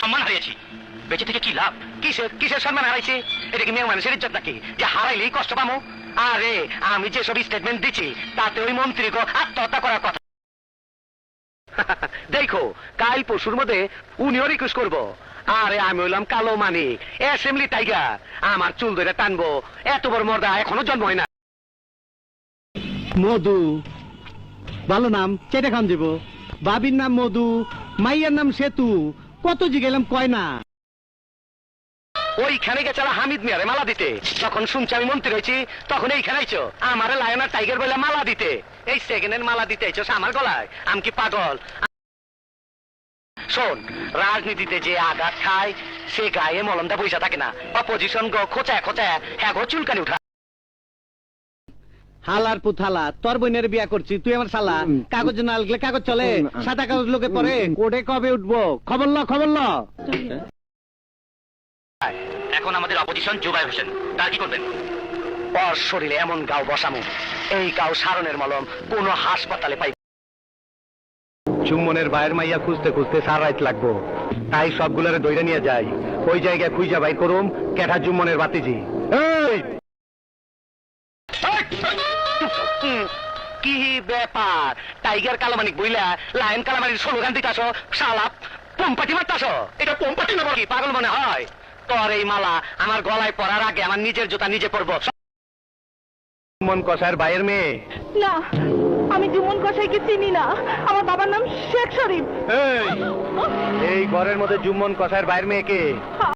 সম্মান হারিয়েছি, বেঁচে থেকে কি লাভ? কিসের কিসের সম্মান হারাইছি? এটা কি মেয়ে মানুষের ইজ্জত নাকি যে হারাইলেই কষ্ট পাবো? আরে আমি যেসব স্টেটমেন্ট দিচ্ছি তাতে ওই মন্ত্রীকে আত্মহত্যা করার কথা। দেখো কাল পরশুর মধ্যে উনিও রিকোয়েস্ট করবো। আরে আমি হইলাম কালো মানিক, অ্যাসেম্বলি টাইগার, আমার চুল ধরে টানবো, এত বড় মর্দা এখনো জন্ম হয় না। মধু ভালো নাম, চেটে খান দিব। বাবির নাম মধু, মাইয়ার নাম সেতু, কত জিগেলাম কয় না। ওইখানে গেছিল হামিদ মিয়ারে মালা দিতে, যখন শুনছি আমি মন্ত্রী হয়েছি তখন এইখানে আইছো আমারে লায়ন আর টাইগার বলে মালা দিতে। এই সেকেন্ডের মালা দিতে আইছো আমার গলায়? আমি কি পাগল? শোন, রাজনীতিতে যে আঘাত খায় সে গায়ে মলমটা বইসা থাকে না। অপোজিশন গো খোঁচায় খোঁচায় হ্যাঁ গো চুলকানি উঠা। হালার পুথালা, তোর বোনের বিয়া করছি, তুই আমার শালা। কাগজ না লাগলে কাগজ চলে, সাদা কাগজ লোকে পরে। কোর্টে কবে উঠবো? খবর ল, খবর ল। এখন আমাদের অপোজিশন জুবাই হোসেন, তার কি করবেন? ওর শরীরে এমন গাও বসামু, এই গাও সারণের মলম কোন হাসপাতালে পাই। চুম্বনের ভাইয়ের মাইয়া খুঁজতে খুঁজতে সার রাত লাগবো, তাই সবগুলারে দইরা নিয়ে যাই। ওই জায়গায় খুঁজা বাই করুম কেঠা চুম্বনের বাতিজি। কি ব্যাপার? টাইগার কালামানিক বইলা লায়ন কালামানির স্লোগান দিতে আসো, শালা পম্পাটি মারতে আসো। এটা পম্পাটি না কি পাগল মনে হয়? তোর এই মালা আমার গলায় পরার আগে আমার নিজের জুতা নিজে পরবো। মন কষার ভাইয়ের মেয়ে না, আমি জুমন কসাইকে চিনি না। আমার বাবার নাম শেখ শরীফ। এই ঘরের মধ্যে জুম্মন কষার ভাইয়ের মেয়েকে